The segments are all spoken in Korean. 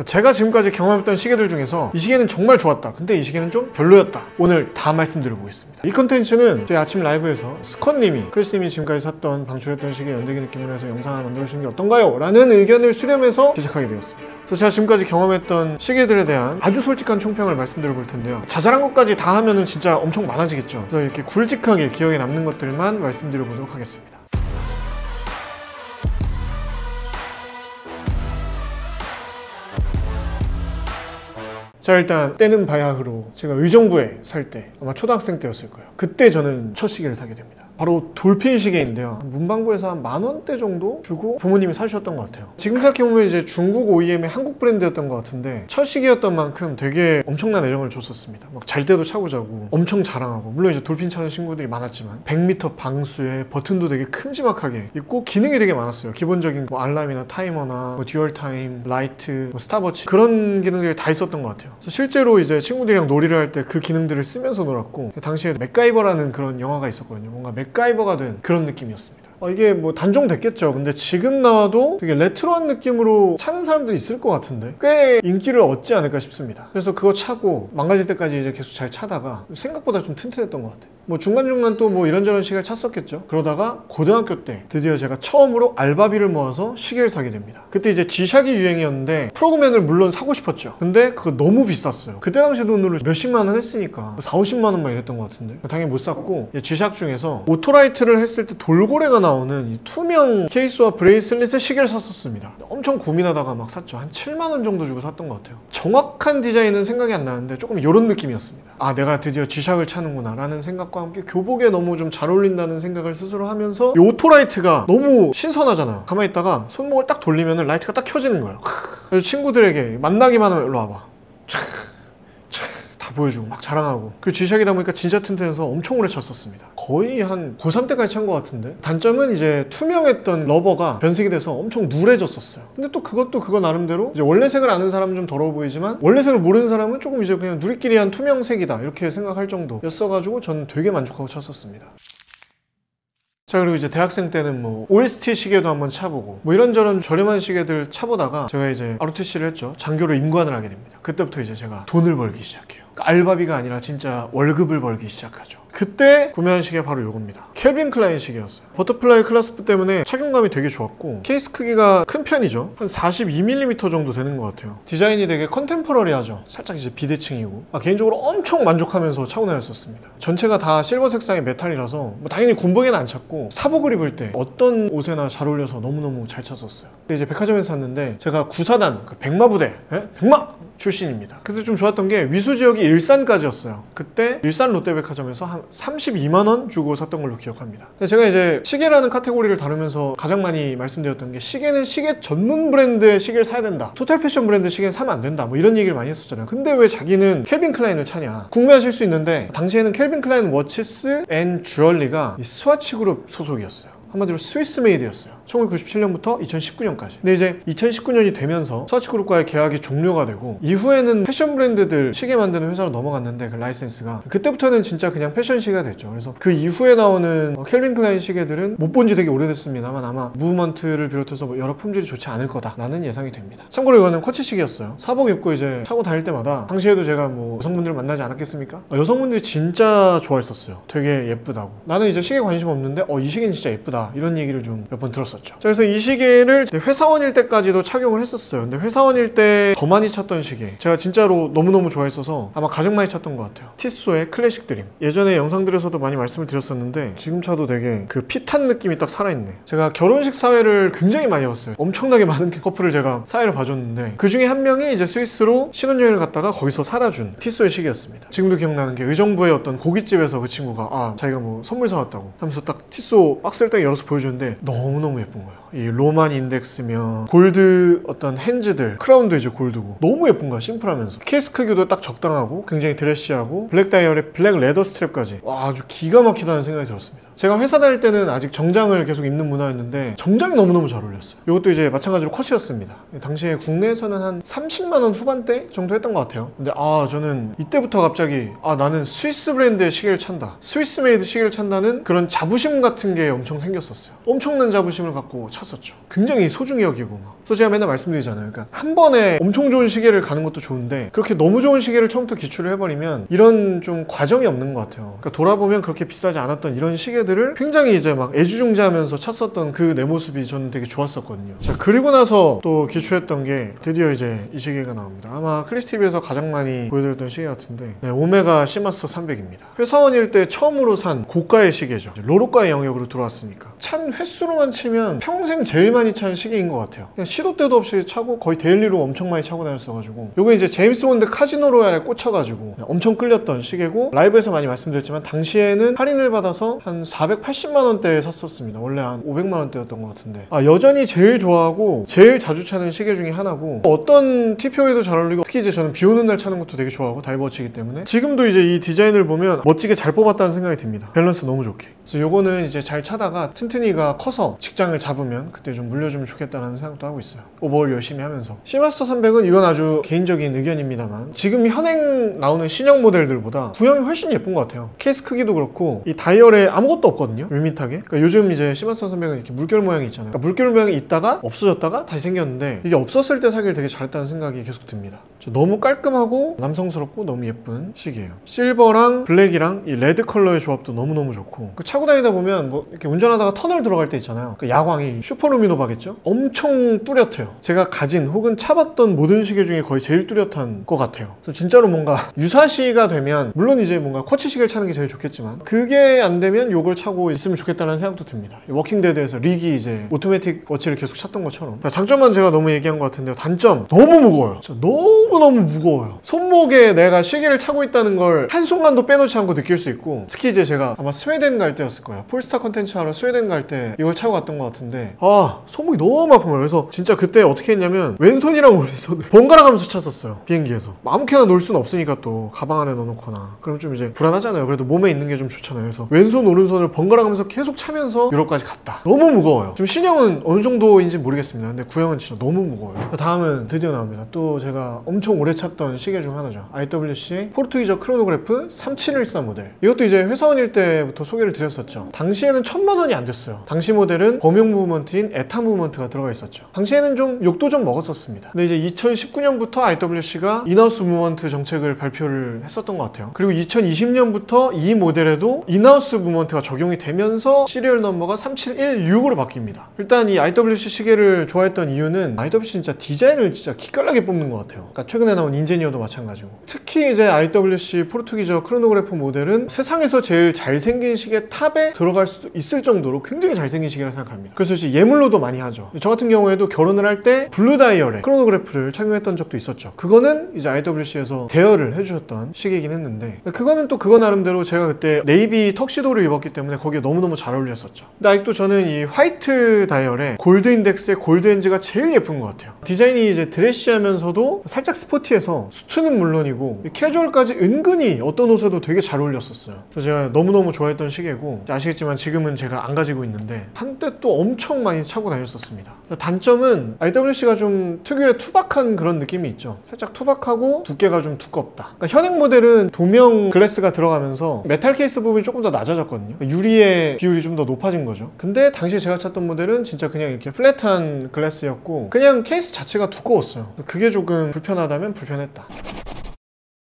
제가 지금까지 경험했던 시계들 중에서 이 시계는 정말 좋았다, 근데 이 시계는 좀 별로였다, 오늘 다 말씀드려보겠습니다. 이 컨텐츠는 저희 아침 라이브에서 스컷님이, 크리스님이 지금까지 샀던 방출했던 시계 연대기 느낌으로 해서 영상 하나 만들어주신 게 어떤가요? 라는 의견을 수렴해서 제작하게 되었습니다. 그래서 제가 지금까지 경험했던 시계들에 대한 아주 솔직한 총평을 말씀드려 볼 텐데요. 자잘한 것까지 다 하면은 진짜 엄청 많아지겠죠. 그래서 이렇게 굵직하게 기억에 남는 것들만 말씀드려 보도록 하겠습니다. 자, 일단 때는 바야흐로 제가 의정부에 살 때 아마 초등학생 때였을 거예요. 그때 저는 첫 시계를 사게 됩니다. 바로 돌핀 시계인데요. 문방구에서 한 10,000원대 정도 주고 부모님이 사주셨던 것 같아요. 지금 생각해보면 이제 중국 OEM의 한국 브랜드였던 것 같은데 첫 시계였던 만큼 되게 엄청난 애정을 줬었습니다. 막 잘 때도 차고 자고 엄청 자랑하고, 물론 이제 돌핀 차는 친구들이 많았지만 100m 방수에 버튼도 되게 큼지막하게 있고 기능이 되게 많았어요. 기본적인 뭐 알람이나 타이머나 뭐 듀얼 타임, 라이트, 뭐 스탑워치, 그런 기능들이 다 있었던 것 같아요. 그래서 실제로 이제 친구들이랑 놀이를 할 때 그 기능들을 쓰면서 놀았고, 당시에 맥가이버라는 그런 영화가 있었거든요. 뭔가 맥가이버가 된 그런 느낌이었습니다. 이게 뭐 단종됐겠죠. 근데 지금 나와도 되게 레트로한 느낌으로 차는 사람들이 있을 것 같은데 꽤 인기를 얻지 않을까 싶습니다. 그래서 그거 차고 망가질 때까지 이제 계속 잘 차다가 생각보다 좀 튼튼했던 것 같아요. 뭐 중간중간 또 뭐 이런저런 시계를 찼었겠죠. 그러다가 고등학교 때 드디어 제가 처음으로 알바비를 모아서 시계를 사게 됩니다. 그때 이제 지샥이 유행이었는데 프로그맨을 물론 사고 싶었죠. 근데 그거 너무 비쌌어요. 그때 당시 돈으로 몇십만 원 했으니까 40~50만 원만 이랬던 것 같은데 당연히 못 샀고, 지샥 중에서 오토라이트를 했을 때 돌고래가 나오는 이 투명 케이스와 브레이슬릿의 시계를 샀었습니다. 엄청 고민하다가 막 샀죠. 한 7만 원 정도 주고 샀던 것 같아요. 정확한 디자인은 생각이 안 나는데 조금 이런 느낌이었습니다. 아, 내가 드디어 지샥을 차는구나 라는 생각과 함께 교복에 너무 좀 잘 어울린다는 생각을 스스로 하면서, 이 오토라이트가 너무 신선하잖아요. 가만히 있다가 손목을 딱 돌리면 라이트가 딱 켜지는 거예요. 그래서 친구들에게 만나기만 하면 일로 와봐, 다 보여주고 막 자랑하고, 그 G샥이다 보니까 진짜 튼튼해서 엄청 오래 쳤었습니다. 거의 한 고3 때까지 찬 것 같은데, 단점은 이제 투명했던 러버가 변색이 돼서 엄청 누래졌었어요. 근데 또 그것도 그거 나름대로 이제 원래색을 아는 사람은 좀 더러워 보이지만 원래색을 모르는 사람은 조금 이제 그냥 누리끼리한 투명색이다 이렇게 생각할 정도였어가지고 저는 되게 만족하고 쳤었습니다. 자, 그리고 이제 대학생 때는 뭐 OST 시계도 한번 차보고 뭐 이런저런 저렴한 시계들 차보다가 제가 이제 ROTC를 했죠. 장교로 임관을 하게 됩니다. 그때부터 이제 제가 돈을 벌기 시작해요. 알바비가 아니라 진짜 월급을 벌기 시작하죠. 그때 구매한 시계 바로 요겁니다. 켈빈 클라인 시계였어요. 버터플라이 클라스프 때문에 착용감이 되게 좋았고, 케이스 크기가 큰 편이죠. 한 42mm 정도 되는 것 같아요. 디자인이 되게 컨템퍼러리하죠. 살짝 이제 비대칭이고, 개인적으로 엄청 만족하면서 차고 다녔었습니다. 전체가 다 실버 색상의 메탈이라서 뭐 당연히 군복에는 안 찼고 사복을 입을 때 어떤 옷에나 잘 어울려서 너무너무 잘 찼었어요. 근데 이제 백화점에서 샀는데 제가 구사단, 백마부대, 백마! 출신입니다. 그때 좀 좋았던 게 위수 지역이 일산까지였어요. 그때 일산 롯데백화점에서 한 32만 원 주고 샀던 걸로 기억합니다. 근데 제가 이제 시계라는 카테고리를 다루면서 가장 많이 말씀드렸던 게, 시계는 시계 전문 브랜드의 시계를 사야 된다, 토탈 패션 브랜드 시계는 사면 안 된다, 뭐 이런 얘기를 많이 했었잖아요. 근데 왜 자기는 켈빈 클라인을 차냐 궁금해하실 수 있는데, 당시에는 켈빈 클라인 워치스 앤 주얼리가 스와치 그룹 소속이었어요. 한마디로 스위스 메이드였어요. 1997년부터 2019년까지. 근데 이제 2019년이 되면서 스와치 그룹과의 계약이 종료가 되고, 이후에는 패션 브랜드들 시계 만드는 회사로 넘어갔는데, 그 라이센스가 그때부터는 진짜 그냥 패션 시계가 됐죠. 그래서 그 이후에 나오는 켈빈 클라인 시계들은 못 본 지 되게 오래됐습니다만 아마 무브먼트를 비롯해서 뭐 여러 품질이 좋지 않을 거다라는 예상이 됩니다. 참고로 이거는 쿼치 시계였어요. 사복 입고 이제 차고 다닐 때마다, 당시에도 제가 뭐 여성분들을 만나지 않았겠습니까? 여성분들이 진짜 좋아했었어요. 되게 예쁘다고. 나는 이제 시계 관심 없는데 이 시계는 진짜 예쁘다, 이런 얘기를 좀 몇 번 들었었죠. 그래서 이 시계를 회사원일 때까지도 착용을 했었어요. 근데 회사원일 때 더 많이 찼던 시계, 제가 진짜로 너무너무 좋아했어서 아마 가장 많이 찼던 것 같아요. 티쏘의 클래식 드림. 예전에 영상들에서도 많이 말씀을 드렸었는데 지금 차도 되게 그 핏한 느낌이 딱 살아있네. 제가 결혼식 사회를 굉장히 많이 봤어요. 엄청나게 많은 커플을 제가 사회를 봐줬는데, 그 중에 한 명이 이제 스위스로 신혼여행을 갔다가 거기서 살아준 티쏘의 시계였습니다. 지금도 기억나는 게, 의정부의 어떤 고깃집에서 그 친구가 자기가 뭐 선물 사왔다고 하면서 딱 티쏘 박스를 딱 열어서 보여주는데 너무너무 예쁜 거예요. 이 로만 인덱스며 골드 어떤 핸즈들, 크라운도 이제 골드고 너무 예쁜 거야. 심플하면서 케이스 크기도 딱 적당하고 굉장히 드레시하고 블랙 다이얼에 블랙 레더 스트랩까지, 아주 기가 막히다는 생각이 들었습니다. 제가 회사 다닐 때는 아직 정장을 계속 입는 문화였는데 정장이 너무너무 잘 어울렸어요. 이것도 이제 마찬가지로 컷이었습니다. 당시에 국내에서는 한 30만 원 후반대 정도 했던 것 같아요. 근데 저는 이때부터 갑자기 나는 스위스 브랜드의 시계를 찬다, 스위스 메이드 시계를 찬다는 그런 자부심 같은 게 엄청 생겼었어요. 엄청난 자부심을 갖고 찼었죠. 굉장히 소중히 여기고 막. 그래서 제가 맨날 말씀드리잖아요. 그러니까 한 번에 엄청 좋은 시계를 가는 것도 좋은데 그렇게 너무 좋은 시계를 처음부터 기출을 해버리면 이런 좀 과정이 없는 것 같아요. 그러니까 돌아보면 그렇게 비싸지 않았던 이런 시계들을 굉장히 이제 막 애주중지하면서 찼었던 그 내 모습이 저는 되게 좋았었거든요. 자, 그리고 나서 또 기출했던 게 드디어 이제 이 시계가 나옵니다. 아마 클래식TV에서 가장 많이 보여드렸던 시계 같은데 오메가 시마스터 300입니다. 회사원일 때 처음으로 산 고가의 시계죠. 로로가의 영역으로 들어왔으니까 찬 횟수로만 치면 평생 제일 많이 찬 시계인 것 같아요. 그냥 시도 때도 없이 차고 거의 데일리로 엄청 많이 차고 다녔어가지고 요거 이제 제임스 본드 카지노 로얄에 꽂혀가지고 엄청 끌렸던 시계고, 라이브에서 많이 말씀드렸지만 당시에는 할인을 받아서 한 480만 원대에 샀었습니다. 원래 한 500만 원대였던 것 같은데 여전히 제일 좋아하고 제일 자주 차는 시계 중에 하나고, 어떤 TPO에도 잘 어울리고 특히 이제 저는 비 오는 날 차는 것도 되게 좋아하고 다이버워치이기 때문에 지금도 이제 이 디자인을 보면 멋지게 잘 뽑았다는 생각이 듭니다. 밸런스 너무 좋게. 그래서 요거는 이제 잘 차다가 튼튼이가 커서 직장을 잡으면 그때 좀 물려주면 좋겠다라는 생각도 하고 있어요. 오버홀 열심히 하면서. 시마스터 300은 이건 아주 개인적인 의견입니다만 지금 현행 나오는 신형 모델들보다 구형이 훨씬 예쁜 것 같아요. 케이스 크기도 그렇고 이 다이얼에 아무것도 없거든요. 밋밋하게. 그러니까 요즘 이제 시마스터 300은 이렇게 물결 모양이 있잖아요. 그러니까 물결 모양이 있다가 없어졌다가 다시 생겼는데 이게 없었을 때 사길 되게 잘했다는 생각이 계속 듭니다. 너무 깔끔하고 남성스럽고 너무 예쁜 시계예요. 실버랑 블랙이랑 이 레드 컬러의 조합도 너무너무 좋고, 차고 다니다 보면 뭐 이렇게 운전하다가 터널 들어갈 때 있잖아요. 그 야광이 슈퍼루미노바겠죠? 엄청 뚜렷해요. 제가 가진 혹은 차봤던 모든 시계 중에 거의 제일 뚜렷한 것 같아요. 그래서 진짜로 뭔가 유사시가 되면 물론 이제 뭔가 쿼츠 시계를 차는 게 제일 좋겠지만 그게 안 되면 요걸 차고 있으면 좋겠다는 생각도 듭니다. 워킹데드에서 릭이 이제 오토매틱 워치를 계속 찾던 것처럼. 장점만 제가 너무 얘기한 것 같은데요. 단점 너무 무거워요. 진짜 너무너무 무거워요. 손목에 내가 시계를 차고 있다는 걸 한순간도 빼놓지 않고 느낄 수 있고, 특히 이제 제가 아마 스웨덴 갈 때였을 거예요. 폴스타 컨텐츠 하러 스웨덴 갈 때 이걸 차고 갔던 것 같은데 손목이 너무 아픈 거예요. 그래서 진짜 그때 어떻게 했냐면 왼손이랑 오른손을 번갈아 가면서 찼었어요. 비행기에서. 아무렇게나 놓을 수는 없으니까 또 가방 안에 넣어놓거나 그럼 좀 이제 불안하잖아요. 그래도 몸에 있는 게 좀 좋잖아요. 그래서 왼손 오른손을 번갈아 가면서 계속 차면서 유럽까지 갔다. 너무 무거워요. 지금 신형은 어느 정도인지 모르겠습니다. 근데 구형은 진짜 너무 무거워요. 다음은 드디어 나옵니다. 또 제가 엄청 오래 찾던 시계 중 하나죠. IWC 포르투기저 크로노그래프 3714 모델. 이것도 이제 회사원일 때부터 소개를 드렸었죠. 당시에는 1000만 원이 안 됐어요. 당시 모델은 범용 무브먼트인 에타 무브먼트가 들어가 있었죠. 당시에는 좀 욕도 좀 먹었었습니다. 근데 이제 2019년부터 IWC가 인하우스 무브먼트 정책을 발표를 했었던 것 같아요. 그리고 2020년부터 이 모델에도 인하우스 무브먼트가 적용이 되면서 시리얼 넘버가 3716으로 바뀝니다. 일단 이 IWC 시계를 좋아했던 이유는 IWC 진짜 디자인을 진짜 기깔나게 뽑는 것 같아요. 그러니까 최근에 나온 인제니어도 마찬가지고, 특히 이제 IWC 포르투기저 크로노그래프 모델은 세상에서 제일 잘생긴 시계 탑에 들어갈 수 있을 정도로 굉장히 잘생긴 시계라 생각합니다. 그래서 이제 예물로도 많이 하죠. 저 같은 경우에도 결혼을 할 때 블루 다이얼에 크로노그래프를 착용했던 적도 있었죠. 그거는 이제 IWC에서 대여를 해주셨던 시계이긴 했는데, 그거는 또 그거 나름대로 제가 그때 네이비 턱시도를 입었기 때문에 거기에 너무너무 잘 어울렸었죠. 근데 아직도 저는 이 화이트 다이얼에 골드 인덱스의 골드 엔즈가 제일 예쁜 것 같아요. 디자인이 이제 드레시하면서도 살짝 스포티해서 수트는 물론이고 캐주얼까지 은근히 어떤 옷에도 되게 잘 어울렸었어요. 그래서 제가 너무너무 좋아했던 시계고, 아시겠지만 지금은 제가 안 가지고 있는데 한때 또 엄청 많이 차고 다녔었습니다. 단점은 IWC가 좀 특유의 투박한 그런 느낌이 있죠. 살짝 투박하고 두께가 좀 두껍다. 그러니까 현행 모델은 도명 글래스가 들어가면서 메탈 케이스 부분이 조금 더 낮아졌거든요. 유리의 비율이 좀 더 높아진 거죠. 근데 당시 제가 찾던 모델은 진짜 그냥 이렇게 플랫한 글래스였고 그냥 케이스 자체가 두꺼웠어요. 그게 조금 불편하다면 불편했다.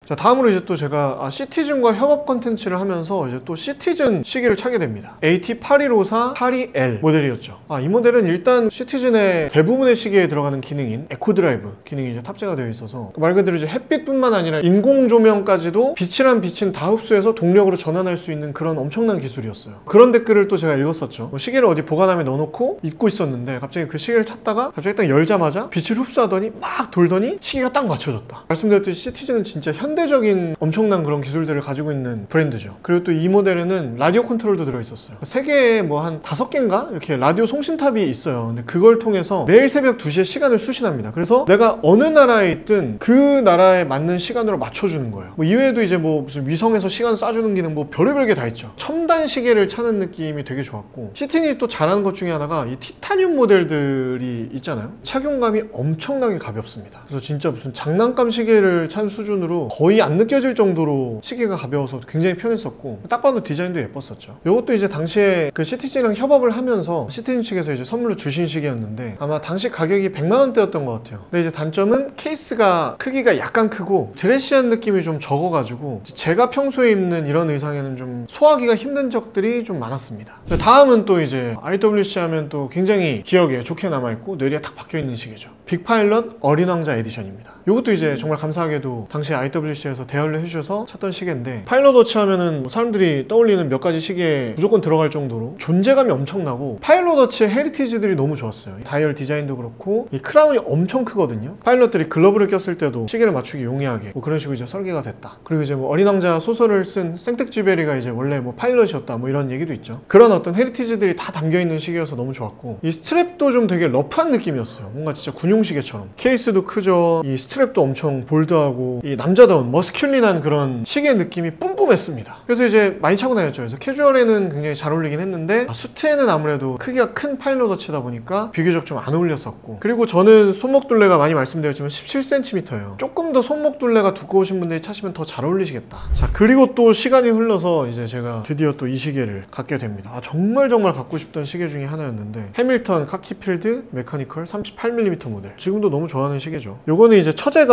자, 다음으로 이제 또 제가 시티즌과 협업 컨텐츠를 하면서 이제 또 시티즌 시계를 차게 됩니다. AT8154 82L 모델이었죠. 이 모델은 일단 시티즌의 대부분의 시계에 들어가는 기능인 에코 드라이브 기능이 이제 탑재가 되어 있어서 말 그대로 이제 햇빛뿐만 아니라 인공 조명까지도 빛이란 빛은 다 흡수해서 동력으로 전환할 수 있는 그런 엄청난 기술이었어요. 그런 댓글을 또 제가 읽었었죠. 시계를 어디 보관함에 넣어놓고 입고 있었는데 갑자기 그 시계를 찾다가 갑자기 딱 열자마자 빛을 흡수하더니 막 돌더니 시계가 딱 맞춰졌다. 말씀드렸듯이 시티즌은 진짜 현대 현대적인 엄청난 그런 기술들을 가지고 있는 브랜드죠. 그리고 또 이 모델에는 라디오 컨트롤도 들어있었어요. 세계에 뭐 한 5개인가? 이렇게 라디오 송신탑이 있어요. 근데 그걸 통해서 매일 새벽 2시에 시간을 수신합니다. 그래서 내가 어느 나라에 있든 그 나라에 맞는 시간으로 맞춰주는 거예요. 뭐 이외에도 이제 뭐 무슨 위성에서 시간 쏴주는 기능 뭐 별의별 게 다 있죠. 첨단 시계를 차는 느낌이 되게 좋았고, 시티니 또 잘하는 것 중에 하나가 이 티타늄 모델들이 있잖아요. 착용감이 엄청나게 가볍습니다. 그래서 진짜 무슨 장난감 시계를 찬 수준으로 거의 안 느껴질 정도로 시계가 가벼워서 굉장히 편했었고, 딱 봐도 디자인도 예뻤었죠. 이것도 이제 당시에 그 시티지랑 협업을 하면서 시티지 측에서 이제 선물로 주신 시계였는데 아마 당시 가격이 100만 원대였던 것 같아요. 근데 이제 단점은 케이스가 크기가 약간 크고 드레시한 느낌이 좀 적어가지고 제가 평소에 입는 이런 의상에는 좀 소화하기가 힘든 적들이 좀 많았습니다. 다음은 또 이제 IWC 하면 또 굉장히 기억에 좋게 남아있고 뇌리에 탁 박혀있는 시계죠. 빅파일럿 어린 왕자 에디션입니다. 이것도 이제 정말 감사하게도 당시에 IWC에서 대여를 해주셔서 찾던 시계인데, 파일럿 워치 하면은 사람들이 떠올리는 몇 가지 시계에 무조건 들어갈 정도로 존재감이 엄청나고, 파일럿 워치의 헤리티지들이 너무 좋았어요. 다이얼 디자인도 그렇고 이 크라운이 엄청 크거든요. 파일럿들이 글러브를 꼈을 때도 시계를 맞추기 용이하게 뭐 그런 식으로 이제 설계가 됐다. 그리고 이제 뭐 어린 왕자 소설을 쓴 생텍쥐베리가 이제 원래 뭐 파일럿이었다 뭐 이런 얘기도 있죠. 그런 어떤 헤리티지들이 다 담겨있는 시계여서 너무 좋았고, 이 스트랩도 좀 되게 러프한 느낌이었어요. 뭔가 진짜 군용 시계처럼. 케이스도 크죠. 이 스트랩도 엄청 볼드하고 이 남자다운 머스큘린한 그런 시계 느낌이 뿜뿜했습니다. 그래서 이제 많이 차고 다녔죠. 그래서 캐주얼에는 굉장히 잘 어울리긴 했는데 수트에는 아무래도 크기가 큰 파일럿 워치다 보니까 비교적 좀 안 어울렸었고, 그리고 저는 손목 둘레가 많이 말씀드렸지만 17cm예요. 조금 더 손목 둘레가 두꺼우신 분들이 차시면 더 잘 어울리시겠다. 자, 그리고 또 시간이 흘러서 이제 제가 드디어 또 이 시계를 갖게 됩니다. 정말 갖고 싶던 시계 중에 하나였는데, 해밀턴 카키필드 메카니컬 38mm 모델. 지금도 너무 좋아하는 시계죠. 요거는 이제 처제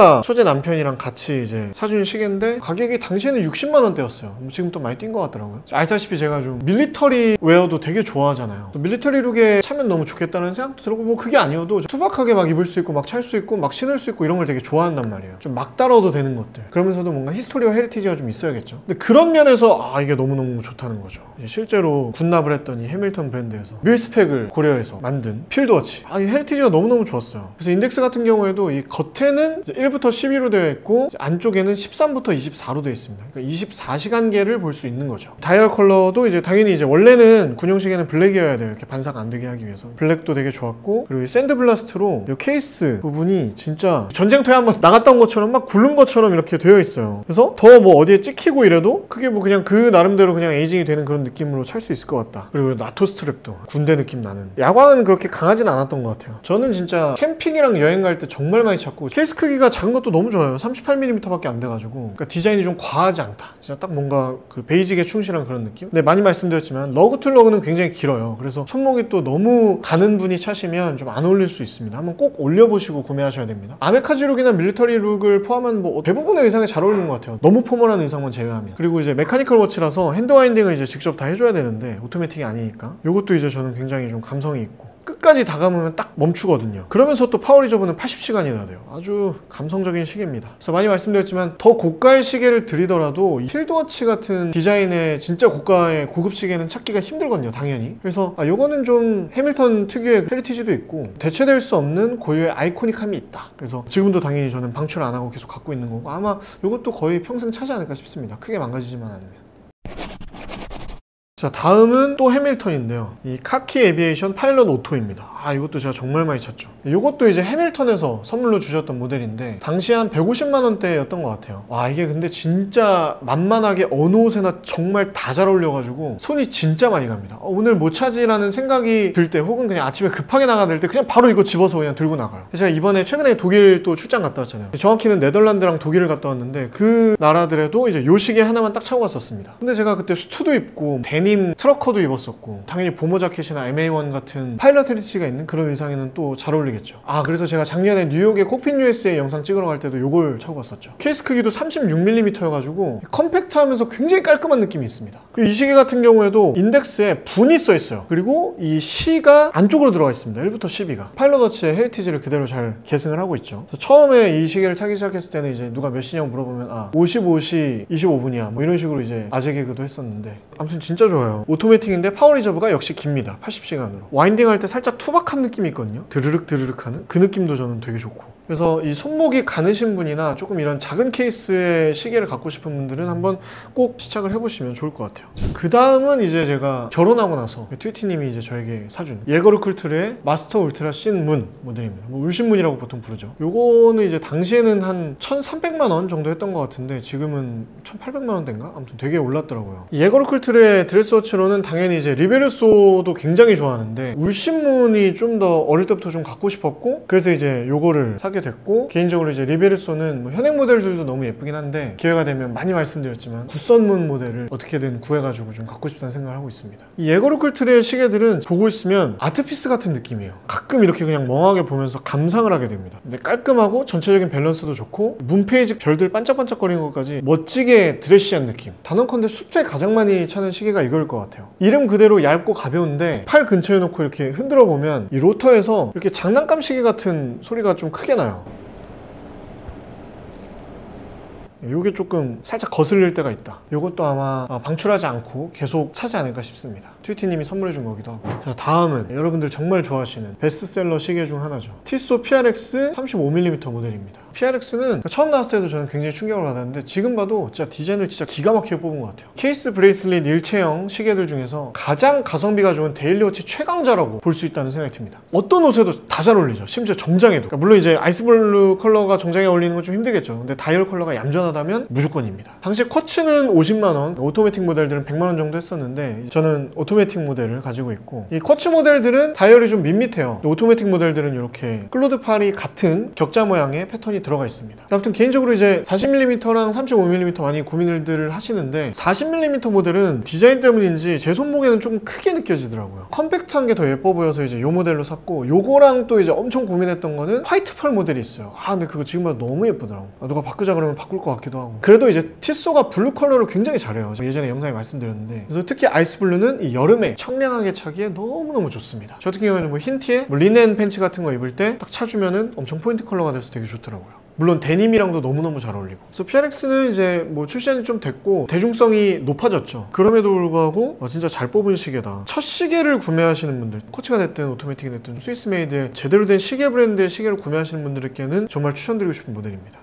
남편이랑 같이 이제 사준 시계인데 가격이 당시에는 60만 원대였어요. 지금 또 많이 뛴 것 같더라고요. 알다시피 제가 좀 밀리터리 웨어도 되게 좋아하잖아요. 밀리터리 룩에 차면 너무 좋겠다는 생각도 들고, 뭐 그게 아니어도 투박하게 막 입을 수 있고 막 찰 수 있고 막 신을 수 있고 이런 걸 되게 좋아한단 말이에요. 좀 막 다뤄도 되는 것들. 그러면서도 뭔가 히스토리와 헤리티지가 좀 있어야겠죠. 근데 그런 면에서 이게 너무너무 좋다는 거죠. 실제로 군납을 했더니 해밀턴 브랜드에서 밀스펙을 고려해서 만든 필드워치. 이 헤리티지가 너무너무 좋았어요. 그래서 인덱스 같은 경우에도 이 겉에는 1부터 12로 되어 있고 안쪽에는 13부터 24로 되어 있습니다. 그러니까 24시간계를 볼 수 있는 거죠. 다이얼 컬러도 이제 당연히 이제 원래는 군용시계는 블랙이어야 돼요. 이렇게 반사가 안 되게 하기 위해서. 블랙도 되게 좋았고, 그리고 이 샌드블라스트로 이 케이스 부분이 진짜 전쟁터에 한번 나갔다 온 것처럼 막 굴른 것처럼 이렇게 되어 있어요. 그래서 더 뭐 어디에 찍히고 이래도 그게 뭐 그냥 그 나름대로 그냥 에이징이 되는 그런 느낌으로 찰 수 있을 것 같다. 그리고 나토 스트랩도 군대 느낌 나는. 야광은 그렇게 강하진 않았던 것 같아요. 저는 진짜 캠핑이랑 여행 갈 때 정말 많이 찾고, 케이스 크기가 작은 것도 너무 좋아요. 38mm 밖에 안 돼가지고. 그러니까 디자인이 좀 과하지 않다. 진짜 딱 뭔가 그 베이직에 충실한 그런 느낌? 네, 많이 말씀드렸지만 러그 툴 러그는 굉장히 길어요. 그래서 손목이 또 너무 가는 분이 차시면 좀 안 어울릴 수 있습니다. 한번 꼭 올려보시고 구매하셔야 됩니다. 아메카지 룩이나 밀리터리 룩을 포함한 뭐 대부분의 의상에 잘 어울리는 것 같아요. 너무 포멀한 의상만 제외하면. 그리고 이제 메카니컬 워치라서 핸드 와인딩을 이제 직접 다 해줘야 되는데 오토매틱이 아니니까 이것도 이제 저는 굉장히 좀 감성이 있고, 끝까지 다가오면 딱 멈추거든요. 그러면서 또 파워 리저브는 80시간이나 돼요. 아주 감성적인 시계입니다. 그래서 많이 말씀드렸지만 더 고가의 시계를 드리더라도 이 필드워치 같은 디자인의 진짜 고가의 고급 시계는 찾기가 힘들거든요, 당연히. 그래서 요거는 좀 해밀턴 특유의 헤리티지도 있고 대체될 수 없는 고유의 아이코닉함이 있다. 그래서 지금도 당연히 저는 방출 안 하고 계속 갖고 있는 거고, 아마 요것도 거의 평생 차지 않을까 싶습니다. 크게 망가지지만 않으면. 자, 다음은 또 해밀턴인데요. 이 카키 에비에이션 파일럿 오토입니다. 이것도 제가 정말 많이 찾죠. 이것도 이제 해밀턴에서 선물로 주셨던 모델인데 당시 한 150만 원대였던 것 같아요. 이게 근데 진짜 만만하게 어느 옷에나 정말 다 잘 어울려가지고 손이 진짜 많이 갑니다. 오늘 못 차지라는 생각이 들 때, 혹은 그냥 아침에 급하게 나가야 될 때 그냥 바로 이거 집어서 그냥 들고 나가요. 제가 이번에 최근에 독일 또 출장 갔다 왔잖아요. 정확히는 네덜란드랑 독일을 갔다 왔는데 그 나라들에도 이제 요 시계 하나만 딱 차고 갔었습니다. 근데 제가 그때 수트도 입고 데님 트러커도 입었었고, 당연히 보모 자켓이나 MA1 같은 파일럿 헤리티지가 있는 그런 의상에는 또 잘 어울리겠죠. 그래서 제가 작년에 뉴욕에 코핀 USA 영상 찍으러 갈 때도 요걸 차고 갔었죠. 케이스 크기도 36mm여가지고 컴팩트하면서 굉장히 깔끔한 느낌이 있습니다. 그리고 이 시계 같은 경우에도 인덱스에 분이 써 있어요. 그리고 이 C가 안쪽으로 들어가 있습니다. 1부터 12가 파일럿 워치의 헤리티지를 그대로 잘 계승을 하고 있죠. 그래서 처음에 이 시계를 차기 시작했을 때는 이제 누가 몇 시냐고 물어보면 55시 25분이야 뭐 이런 식으로 이제 아재 개그도 했었는데, 아무튼 진짜 좋아요. 오토매틱인데 파워 리저브가 역시 깁니다. 80시간으로. 와인딩 할 때 살짝 투박한 느낌이 있거든요. 드르륵 드르륵 하는 그 느낌도 저는 되게 좋고. 그래서 이 손목이 가느신 분이나 조금 이런 작은 케이스의 시계를 갖고 싶은 분들은 한번 꼭 시작을 해보시면 좋을 것 같아요. 그 다음은 이제 제가 결혼하고 나서 트위티님이 이제 저에게 사준 예거르쿨트르의 마스터 울트라 신 문 모델입니다. 뭐 울신문이라고 보통 부르죠. 요거는 이제 당시에는 한 1,300만 원 정도 했던 것 같은데 지금은 1,800만 원대인가? 아무튼 되게 올랐더라고요. 예거르쿨트르의 드레스워치로는 당연히 이제 리베르소도 굉장히 좋아하는데 울신문이 좀 더 어릴 때부터 좀 갖고 싶었고, 그래서 이제 요거를 사게 됐고, 개인적으로 이제 리베르소는 뭐 현행 모델들도 너무 예쁘긴 한데 기회가 되면 많이 말씀드렸지만 굿선문 모델을 어떻게든 구해가지고 좀 갖고 싶다는 생각을 하고 있습니다. 이 예거르쿨트르의 시계들은 보고 있으면 아트피스 같은 느낌이에요. 가끔 이렇게 그냥 멍하게 보면서 감상을 하게 됩니다. 근데 깔끔하고 전체적인 밸런스도 좋고 문페이지 별들 반짝반짝거리는 것까지 멋지게 드레시한 느낌. 단언컨대 숫자에 가장 많이 차는 시계가 이걸 것 같아요. 이름 그대로 얇고 가벼운데 팔 근처에 놓고 이렇게 흔들어 보면 이 로터에서 이렇게 장난감 시계 같은 소리가 좀 크게 나요. 요게 조금 살짝 거슬릴 때가 있다. 요것도 아마 방출하지 않고 계속 차지 않을까 싶습니다. 트위티님이 선물해 준 거기도 하고. 자, 다음은 여러분들 정말 좋아하시는 베스트셀러 시계 중 하나죠. 티소 PRX 35mm 모델입니다. PRX는 처음 나왔을 때도 저는 굉장히 충격을 받았는데 지금 봐도 진짜 디자인을 진짜 기가 막히게 뽑은 것 같아요. 케이스 브레이슬릿 일체형 시계들 중에서 가장 가성비가 좋은 데일리워치 최강자라고 볼 수 있다는 생각이 듭니다. 어떤 옷에도 다 잘 어울리죠. 심지어 정장에도. 그러니까 물론 이제 아이스블루 컬러가 정장에 어울리는 건 좀 힘들겠죠. 근데 다이얼 컬러가 얌전하다면 무조건입니다. 당시 쿼츠는 50만원, 오토매틱 모델들은 100만원 정도 했었는데 저는 오토매틱 모델을 가지고 있고, 이 쿼츠 모델들은 다이얼이 좀 밋밋해요. 오토매틱 모델들은 이렇게 클로드 팔이 같은 격자 모양의 패턴이 들어가 있습니다. 아무튼 개인적으로 이제 40mm랑 35mm 많이 고민을 하시는데 40mm 모델은 디자인 때문인지 제 손목에는 조금 크게 느껴지더라고요. 컴팩트한 게 더 예뻐 보여서 이제 요 모델로 샀고, 요거랑 또 이제 엄청 고민했던 거는 화이트 펄 모델이 있어요. 근데 그거 지금 봐도 너무 예쁘더라고. 누가 바꾸자 그러면 바꿀 것 같기도 하고. 그래도 이제 티소가 블루 컬러를 굉장히 잘해요. 예전에 영상에 말씀드렸는데, 그래서 특히 아이스블루는 이 여름에 청량하게 차기에 너무너무 좋습니다. 저 같은 경우에는 뭐 흰 티에 뭐 리넨 팬츠 같은 거 입을 때 딱 차주면은 엄청 포인트 컬러가 돼서 되게 좋더라고요. 물론 데님이랑도 너무너무 잘 어울리고. 그래서 PRX는 이제 뭐 출시한지 좀 됐고 대중성이 높아졌죠. 그럼에도 불구하고 진짜 잘 뽑은 시계다. 첫 시계를 구매하시는 분들, 쿼츠가 됐든 오토매틱이 됐든 스위스 메이드의 제대로 된 시계 브랜드의 시계를 구매하시는 분들에게는 정말 추천드리고 싶은 모델입니다.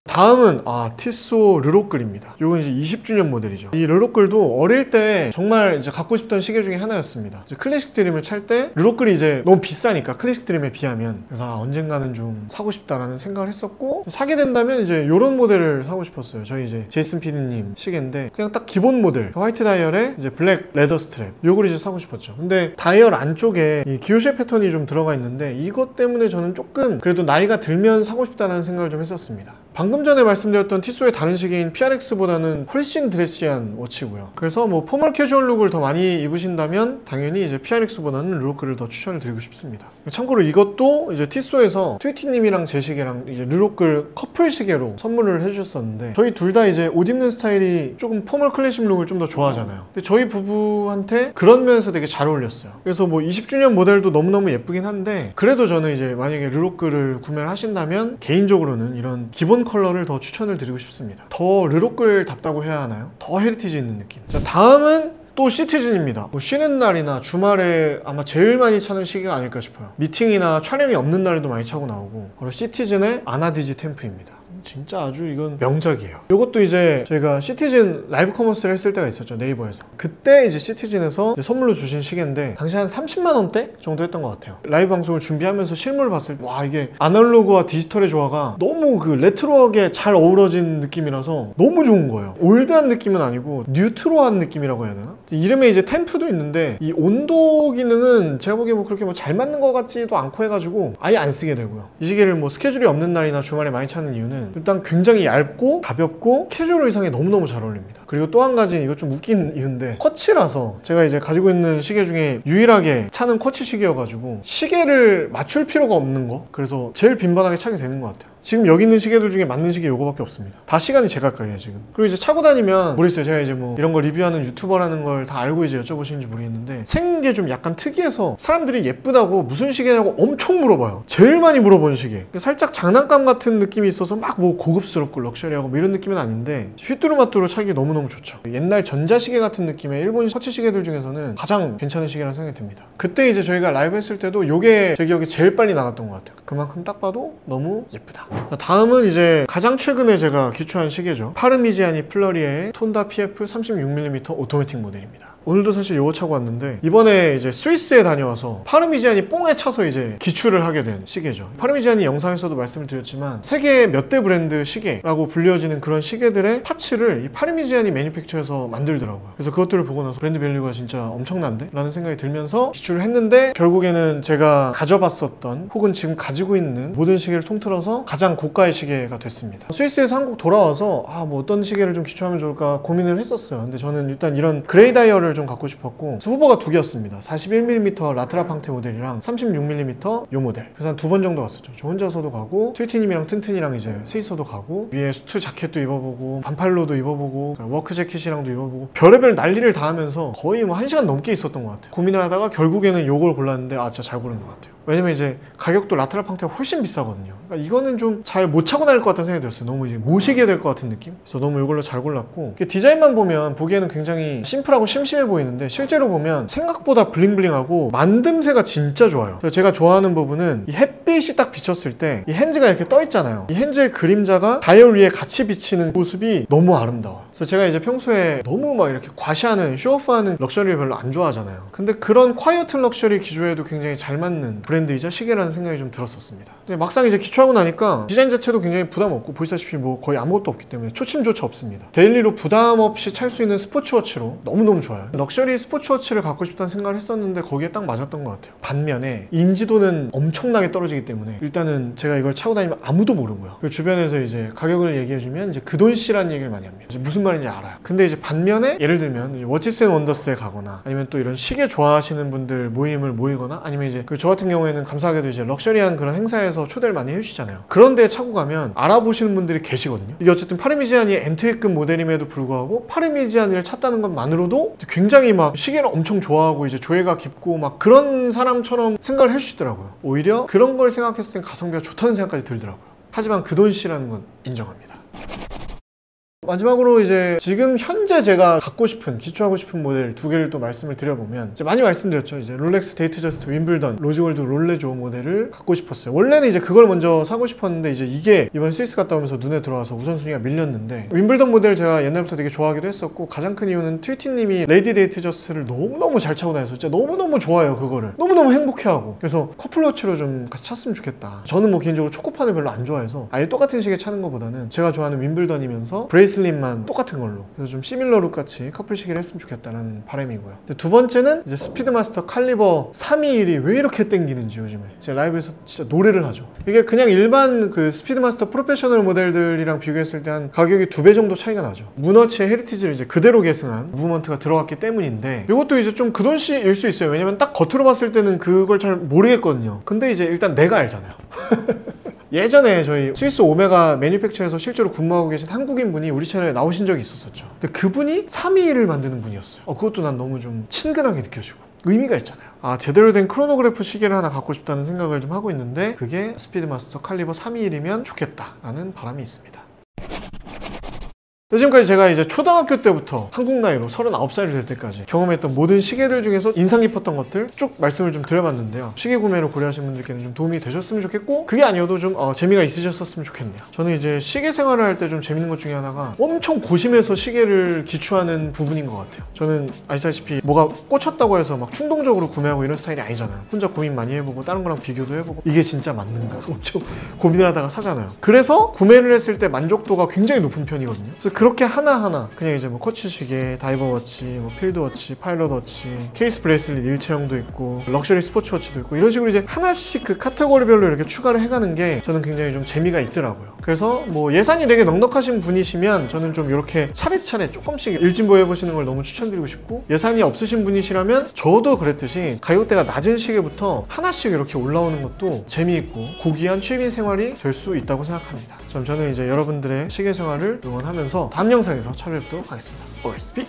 다음은 티소 르로끌입니다. 이건 이제 20주년 모델이죠. 이 르로끌도 어릴 때 정말 이제 갖고 싶던 시계 중에 하나였습니다. 이제 클래식 드림을 찰 때 르로끌이 이제 너무 비싸니까 클래식 드림에 비하면, 그래서 언젠가는 좀 사고 싶다라는 생각을 했었고, 사게 된다면 이제 이런 모델을 사고 싶었어요. 저희 이제 제이슨 PD님 시계인데 그냥 딱 기본 모델 화이트 다이얼에 이제 블랙 레더 스트랩, 요걸 이제 사고 싶었죠. 근데 다이얼 안쪽에 이 기호쉐 패턴이 좀 들어가 있는데 이것 때문에 저는 조금 그래도 나이가 들면 사고 싶다라는 생각을 좀 했었습니다. 방금 전에 말씀드렸던 티소의 다른 시계인 PRX보다는 훨씬 드레시한 워치고요. 그래서 뭐 포멀 캐주얼 룩을 더 많이 입으신다면 당연히 이제 PRX보다는 르로끌을 더 추천을 드리고 싶습니다. 참고로 이것도 이제 티소에서 트위티님이랑 제 시계랑 이제 르로끌 커플 시계로 선물을 해주셨었는데, 저희 둘 다 이제 옷 입는 스타일이 조금 포멀 클래식 룩을 좀 더 좋아하잖아요. 근데 저희 부부한테 그런 면에서 되게 잘 어울렸어요. 그래서 뭐 20주년 모델도 너무너무 예쁘긴 한데, 그래도 저는 이제 만약에 르로끌을 구매를 하신다면 개인적으로는 이런 기본 컬러를 더 추천을 드리고 싶습니다. 더 르로끌답다고 해야 하나요? 더 헤리티지 있는 느낌. 자, 다음은 또 시티즌입니다. 뭐 쉬는 날이나 주말에 아마 제일 많이 차는 시계가 아닐까 싶어요. 미팅이나 촬영이 없는 날에도 많이 차고 나오고, 바로 시티즌의 아나디지 템프입니다. 진짜 아주 이건 명작이에요. 이것도 이제 저희가 시티즌 라이브 커머스를 했을 때가 있었죠, 네이버에서. 그때 이제 시티즌에서 선물로 주신 시계인데 당시 한 30만 원대 정도 했던 것 같아요. 라이브 방송을 준비하면서 실물을 봤을 때 와, 이게 아날로그와 디지털의 조화가 너무 그 레트로하게 잘 어우러진 느낌이라서 너무 좋은 거예요. 올드한 느낌은 아니고 뉴트로한 느낌이라고 해야 되나? 이름에 이제 템프도 있는데 이 온도 기능은 제가 보기에 뭐 그렇게 뭐 잘 맞는 것 같지도 않고 해가지고 아예 안 쓰게 되고요. 이 시계를 뭐 스케줄이 없는 날이나 주말에 많이 차는 이유는 일단 굉장히 얇고 가볍고 캐주얼 의상에 너무너무 잘 어울립니다. 그리고 또 한 가지, 이거 좀 웃긴 이유인데 쿼츠라서 제가 이제 가지고 있는 시계 중에 유일하게 차는 쿼츠 시계여가지고 시계를 맞출 필요가 없는 거, 그래서 제일 빈번하게 차게 되는 것 같아요. 지금 여기 있는 시계들 중에 맞는 시계 요거밖에 없습니다. 다 시간이 제각각이에요 지금. 그리고 이제 차고 다니면 모르겠어요. 제가 이제 뭐 이런 거 리뷰하는 유튜버라는 걸 다 알고 이제 여쭤보시는지 모르겠는데 생긴 게 좀 약간 특이해서 사람들이 예쁘다고 무슨 시계냐고 엄청 물어봐요. 제일 많이 물어보는 시계. 살짝 장난감 같은 느낌이 있어서 막 뭐 고급스럽고 럭셔리하고 뭐 이런 느낌은 아닌데 휘뚜루마뚜루 차기 너무너무 좋죠. 옛날 전자시계 같은 느낌의 일본 터치 시계들 중에서는 가장 괜찮은 시계라는 생각이 듭니다. 그때 이제 저희가 라이브 했을 때도 요게 제 기억에 제일 빨리 나갔던 것 같아요. 그만큼 딱 봐도 너무 예쁘다. 다음은 이제 가장 최근에 제가 기초한 시계죠. 파르미지아니 플러리에의 톤다 PF 36mm 오토매틱 모델입니다. 오늘도 사실 요거 차고 왔는데 이번에 이제 스위스에 다녀와서 파르미지안이 뽕에 차서 이제 기출을 하게 된 시계죠. 파르미지안이 영상에서도 말씀을 드렸지만 세계 몇 대 브랜드 시계라고 불려지는 그런 시계들의 파츠를 이 파르미지안이 매니팩처에서 만들더라고요. 그래서 그것들을 보고 나서 브랜드 밸류가 진짜 엄청난데? 라는 생각이 들면서 기출을 했는데 결국에는 제가 가져봤었던 혹은 지금 가지고 있는 모든 시계를 통틀어서 가장 고가의 시계가 됐습니다. 스위스에서 한국 돌아와서 뭐 어떤 시계를 좀 기초하면 좋을까 고민을 했었어요. 근데 저는 일단 이런 그레이 다이얼을 좀 갖고 싶었고 후보가 두 개였습니다. 41mm 라트라팡테 모델이랑 36mm 요 모델. 그래서 한 두 번 정도 갔었죠. 저 혼자서도 가고 트위티님이랑 튼튼이랑 이제 셋이서도 가고 위에 수트 자켓도 입어보고 반팔로도 입어보고 워크 재킷이랑도 입어보고 별의별 난리를 다 하면서 거의 뭐 1시간 넘게 있었던 것 같아요. 고민을 하다가 결국에는 요걸 골랐는데 진짜 잘 고른 것 같아요. 왜냐면 이제 가격도 라트라팡테가 훨씬 비싸거든요. 그러니까 이거는 좀 잘 못 차고 다닐 것 같다는 생각이 들었어요. 너무 이제 모시게 될 것 같은 느낌? 그래서 너무 이걸로 잘 골랐고 디자인만 보면 보기에는 굉장히 심플하고 심심해 보이는데 실제로 보면 생각보다 블링블링하고 만듦새가 진짜 좋아요. 그래서 제가 좋아하는 부분은 이 햇빛이 딱 비쳤을 때 이 핸즈가 이렇게 떠 있잖아요. 이 핸즈의 그림자가 다이얼 위에 같이 비치는 모습이 너무 아름다워요. 그래서 제가 이제 평소에 너무 막 이렇게 과시하는 쇼오프하는 럭셔리를 별로 안 좋아하잖아요. 근데 그런 콰이어트 럭셔리 기조에도 굉장히 잘 맞는 브랜드이자 시계라는 생각이 좀 들었었습니다. 근데 막상 이제 기초하고 나니까 디자인 자체도 굉장히 부담 없고 보시다시피 뭐 거의 아무것도 없기 때문에 초침조차 없습니다. 데일리로 부담 없이 찰 수 있는 스포츠워치로 너무너무 좋아요. 럭셔리 스포츠워치를 갖고 싶다는 생각을 했었는데 거기에 딱 맞았던 것 같아요. 반면에 인지도는 엄청나게 떨어지기 때문에 일단은 제가 이걸 차고 다니면 아무도 모르고요. 그리고 주변에서 이제 가격을 얘기해주면 이제 그 돈 씨라는 얘기를 많이 합니다. 이제 무슨 말인지 알아요. 근데 이제 반면에 예를 들면 워치스 앤 원더스에 가거나 아니면 또 이런 시계 좋아하시는 분들 모임을 모이거나 아니면 이제 저 같은 경우에는 감사하게도 이제 럭셔리한 그런 행사에서 초대를 많이 해주시잖아요. 그런 데에 차고 가면 알아보시는 분들이 계시거든요. 이게 어쨌든 파르미지안이 엔트리급 모델임에도 불구하고 파르미지안을 찾다는 것만으로도 굉장히 막 시계를 엄청 좋아하고 이제 조예가 깊고 막 그런 사람처럼 생각을 해주시더라고요. 오히려 그런 걸 생각했을 땐 가성비가 좋다는 생각까지 들더라고요. 하지만 그 돈 씨라는 건 인정합니다. 마지막으로 이제 지금 현재 제가 갖고 싶은 기초하고 싶은 모델 두 개를 또 말씀을 드려보면 이제 많이 말씀드렸죠. 이제 롤렉스 데이트저스트 윈블던 로즈골드 롤레조 모델을 갖고 싶었어요. 원래는 이제 그걸 먼저 사고 싶었는데 이제 이게 이번 스위스 갔다 오면서 눈에 들어와서 우선순위가 밀렸는데 윈블던 모델 제가 옛날부터 되게 좋아하기도 했었고 가장 큰 이유는 트위티님이 레이디 데이트저스트를 너무너무 잘 차고 다녀서 진짜 너무너무 좋아해요. 그거를 너무너무 행복해하고 그래서 커플워치로 좀 같이 찼으면 좋겠다. 저는 뭐 개인적으로 초코판을 별로 안 좋아해서 아예 똑같은 시계 차는 것보다는 제가 좋아하는 윈블던이면서 브레이슬릿만 똑같은 걸로 그래서 좀 시밀러 룩 같이 커플 시계를 했으면 좋겠다는 바람이고요. 두 번째는 이제 스피드마스터 칼리버 321이 왜 이렇게 땡기는지 요즘에 제가 라이브에서 진짜 노래를 하죠. 이게 그냥 일반 그 스피드마스터 프로페셔널 모델들이랑 비교했을 때 한 가격이 2배 정도 차이가 나죠. 문어치의 헤리티지를 이제 그대로 계승한 무브먼트가 들어갔기 때문인데 이것도 이제 좀 그 돈씨일 수 있어요. 왜냐면 딱 겉으로 봤을 때는 그걸 잘 모르겠거든요. 근데 이제 일단 내가 알잖아요. 예전에 저희 스위스 오메가 매니팩처에서 실제로 근무하고 계신 한국인 분이 우리 채널에 나오신 적이 있었죠. 근데 그분이 321을 만드는 분이었어요. 그것도 난 너무 좀 친근하게 느껴지고 의미가 있잖아요. 제대로 된 크로노그래프 시계를 하나 갖고 싶다는 생각을 좀 하고 있는데 그게 스피드마스터 칼리버 321이면 좋겠다라는 바람이 있습니다. 지금까지 제가 이제 초등학교 때부터 한국 나이로 39살이 될 때까지 경험했던 모든 시계들 중에서 인상 깊었던 것들 쭉 말씀을 좀 드려봤는데요. 시계 구매를 고려하시는 분들께는 좀 도움이 되셨으면 좋겠고 그게 아니어도 좀 재미가 있으셨으면 좋겠네요. 저는 이제 시계 생활을 할 때 좀 재밌는 것 중에 하나가 엄청 고심해서 시계를 기초하는 부분인 것 같아요. 저는 아시다시피 뭐가 꽂혔다고 해서 막 충동적으로 구매하고 이런 스타일이 아니잖아요. 혼자 고민 많이 해보고 다른 거랑 비교도 해보고 이게 진짜 맞는가 엄청 고민을 하다가 사잖아요. 그래서 구매를 했을 때 만족도가 굉장히 높은 편이거든요. 그래서 그렇게 하나하나 그냥 이제 뭐 코치 시계, 다이버 워치, 뭐 필드 워치, 파일럿 워치, 케이스 브레이슬릿 일체형도 있고 럭셔리 스포츠 워치도 있고 이런 식으로 이제 하나씩 그 카테고리별로 이렇게 추가를 해가는 게 저는 굉장히 좀 재미가 있더라고요. 그래서 뭐 예산이 되게 넉넉하신 분이시면 저는 좀 이렇게 차례차례 조금씩 일진보 해보시는 걸 너무 추천드리고 싶고, 예산이 없으신 분이시라면 저도 그랬듯이 가격대가 낮은 시계부터 하나씩 이렇게 올라오는 것도 재미있고 고귀한 취미 생활이 될 수 있다고 생각합니다. 저는 이제 여러분들의 시계 생활을 응원하면서 다음 영상에서 찾아뵙도록 하겠습니다. OSP